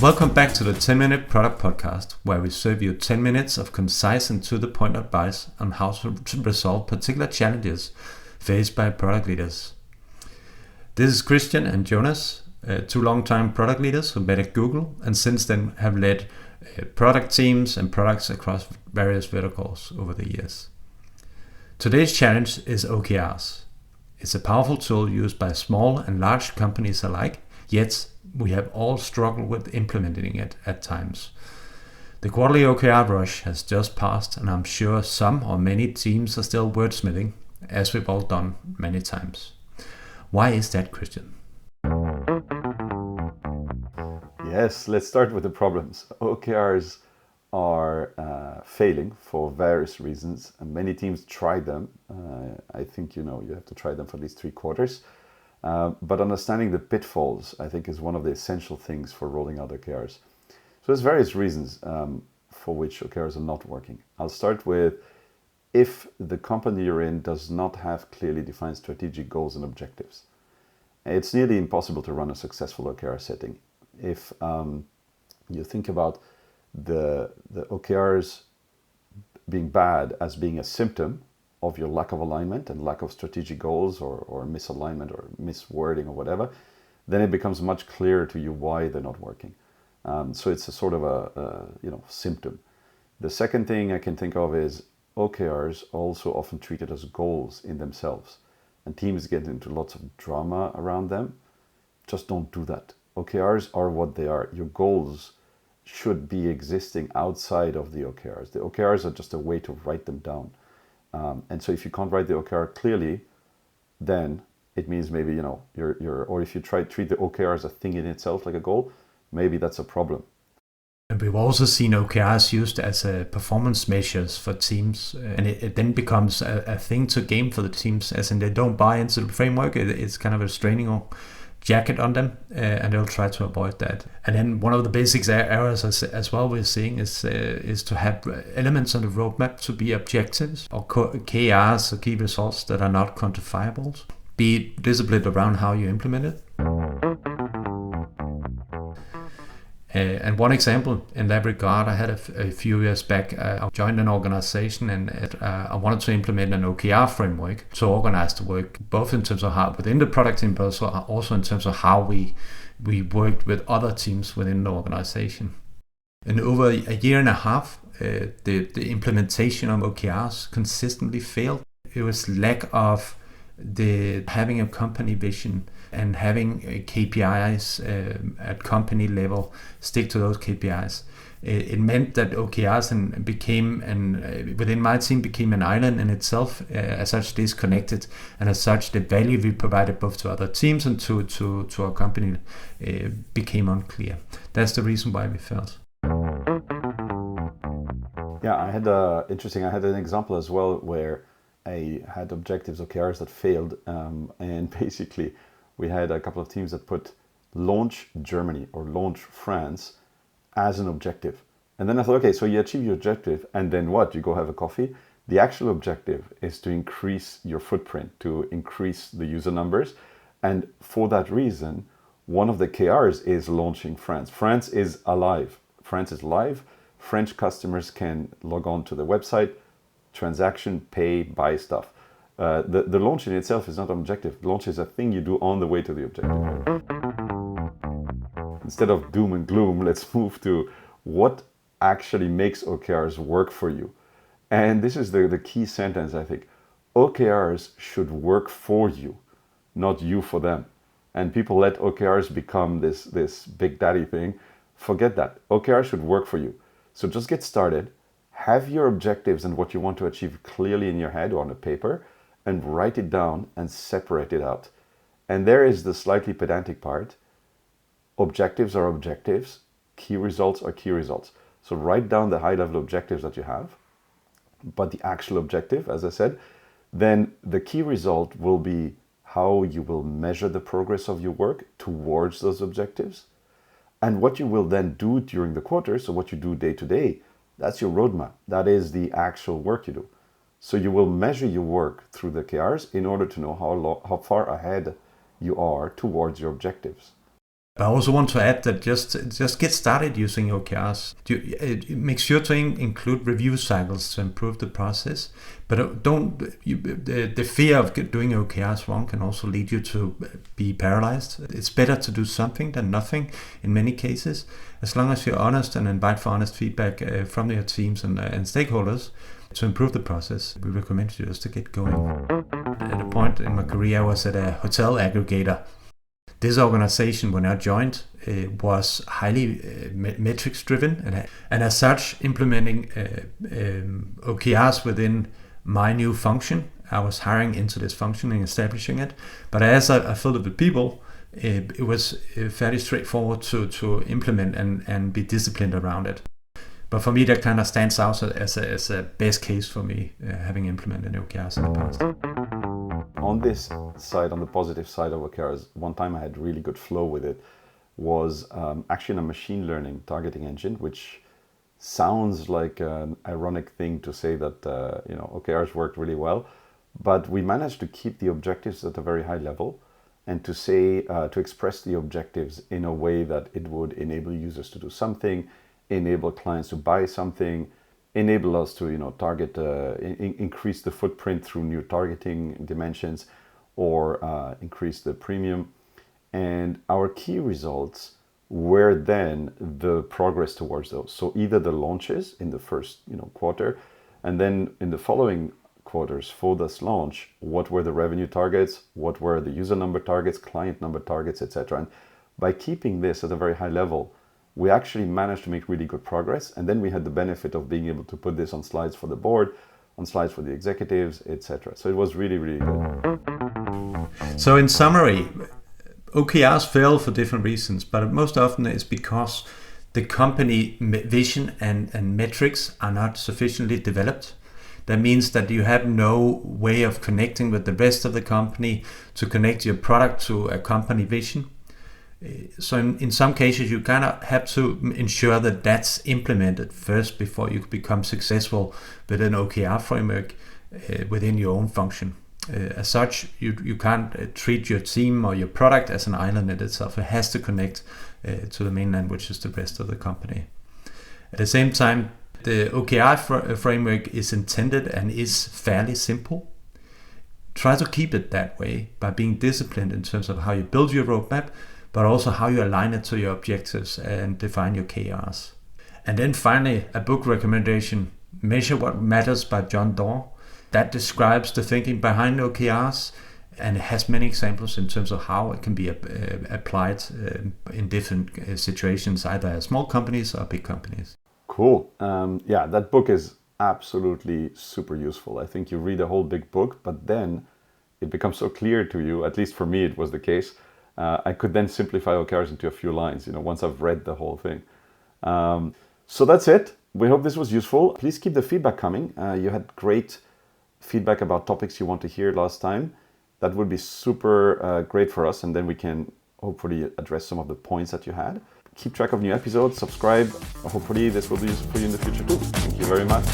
Welcome back to the 10-Minute Product Podcast, where we serve you 10 minutes of concise and to-the-point advice on how to resolve particular challenges faced by product leaders. This is Christian and Jonas, two long-time product leaders who met at Google and since then have led product teams and products across various verticals over the years. Today's challenge is OKRs. It's a powerful tool used by small and large companies alike, yet we have all struggled with implementing it at times. The quarterly OKR rush has just passed, and I'm sure some or many teams are still wordsmithing, as we've all done many times. Why is that, Christian? Yes, let's start with the problems. OKRs are failing for various reasons, and many teams try them. I think you have to try them for at least 3 quarters. But understanding the pitfalls, I think, is one of the essential things for rolling out OKRs. So there's various reasons for which OKRs are not working. I'll start with if the company you're in does not have clearly defined strategic goals and objectives. It's nearly impossible to run a successful OKR setting. If you think about the OKRs being bad as being a symptom of your lack of alignment and lack of strategic goals or misalignment or miswording or whatever, then it becomes much clearer to you why they're not working. So it's a sort of a symptom. The second thing I can think of is OKRs also often treated as goals in themselves, and teams get into lots of drama around them. Just don't do that. OKRs are what they are. Your goals should be existing outside of the OKRs. The OKRs are just a way to write them down. And so if you can't write the OKR clearly, then it means maybe, or if you treat the OKR as a thing in itself, like a goal, maybe that's a problem. And we've also seen OKRs used as performance measures for teams, and it then becomes a thing to game for the teams, as in they don't buy into the framework. It's kind of a straining jacket on them, and they'll try to avoid that. And then one of the basic errors as well we're seeing is to have elements on the roadmap to be objectives or KRs or key results that are not quantifiable. Be disciplined around how you implement it. And one example in that regard, I had a few years back, I joined an organization and I wanted to implement an OKR framework to organize the work, both in terms of how within the product team, but also in terms of how we worked with other teams within the organization. And over a year and a half, the implementation of OKRs consistently failed. It was lack of having a company vision and having KPIs at company level, stick to those KPIs. It meant that OKRs within my team became an island in itself, as such disconnected, and as such the value we provided both to other teams and to our company became unclear. That's the reason why we failed. Yeah, I had an example as well where I had objectives OKRs that failed, and basically we had a couple of teams that put launch Germany or launch France as an objective. And then I thought, okay, so you achieve your objective and then what? You go have a coffee? The actual objective is to increase your footprint, to increase the user numbers. And for that reason, one of the KRs is launching France. France is alive. France is live. French customers can log on to the website, transaction, pay, buy stuff. The launch in itself is not an objective. Launch is a thing you do on the way to the objective. Instead of doom and gloom, let's move to what actually makes OKRs work for you. And this is the key sentence, I think. OKRs should work for you, not you for them. And people let OKRs become this big daddy thing. Forget that. OKRs should work for you. So just get started. Have your objectives and what you want to achieve clearly in your head or on a paper, and write it down and separate it out. And there is the slightly pedantic part. Objectives are objectives. Key results are key results. So write down the high-level objectives that you have, but the actual objective, as I said, then the key result will be how you will measure the progress of your work towards those objectives, and what you will then do during the quarter. So what you do day to day, that's your roadmap. That is the actual work you do. So you will measure your work through the KRs in order to know how far ahead you are towards your objectives. But I also want to add that just get started using OKRs. Make sure to include review cycles to improve the process. But the fear of doing OKRs wrong can also lead you to be paralyzed. It's better to do something than nothing in many cases. As long as you're honest and invite for honest feedback from your teams and stakeholders to improve the process, we recommend you just to get going. At a point in my career, I was at a hotel aggregator. This organization, when I joined, was highly metrics driven, and as such, implementing OKRs within my new function. I was hiring into this function and establishing it. But as I filled it with people, it was fairly straightforward to implement and be disciplined around it. But for me, that kind of stands out as a best case for me, having implemented OKRs in the past. On this side, on the positive side of OKRs, one time I had really good flow with it was actually in a machine learning targeting engine, which sounds like an ironic thing to say that OKRs worked really well, but we managed to keep the objectives at a very high level and to express the objectives in a way that it would enable users to do something, enable clients to buy something, enable us to target, increase the footprint through new targeting dimensions, or increase the premium. And our key results were then the progress towards those. So either the launches in the first quarter, and then in the following quarters for this launch, what were the revenue targets, what were the user number targets, client number targets, etc. And by keeping this at a very high level, we actually managed to make really good progress. And then we had the benefit of being able to put this on slides for the board, on slides for the executives, etc. So it was really, really good. So in summary, OKRs fail for different reasons, but most often it's because the company vision and metrics are not sufficiently developed. That means that you have no way of connecting with the rest of the company to connect your product to a company vision. So in some cases, you kind of have to ensure that that's implemented first before you become successful with an OKR framework within your own function. As such, you can't treat your team or your product as an island in itself. It has to connect to the mainland, which is the rest of the company. At the same time, the OKR framework is intended and is fairly simple. Try to keep it that way by being disciplined in terms of how you build your roadmap, but also how you align it to your objectives and define your KRs. And then finally, a book recommendation, Measure What Matters by John Doerr. That describes the thinking behind OKRs, and it has many examples in terms of how it can be applied in different situations, either as small companies or big companies. Cool. Yeah, that book is absolutely super useful. I think you read a whole big book, but then it becomes so clear to you, at least for me it was the case. I could then simplify OKRs into a few lines, once I've read the whole thing. So that's it. We hope this was useful. Please keep the feedback coming. You had great feedback about topics you want to hear last time. That would be super great for us, and then we can hopefully address some of the points that you had. Keep track of new episodes, subscribe. Hopefully this will be useful for you in the future too. Thank you very much.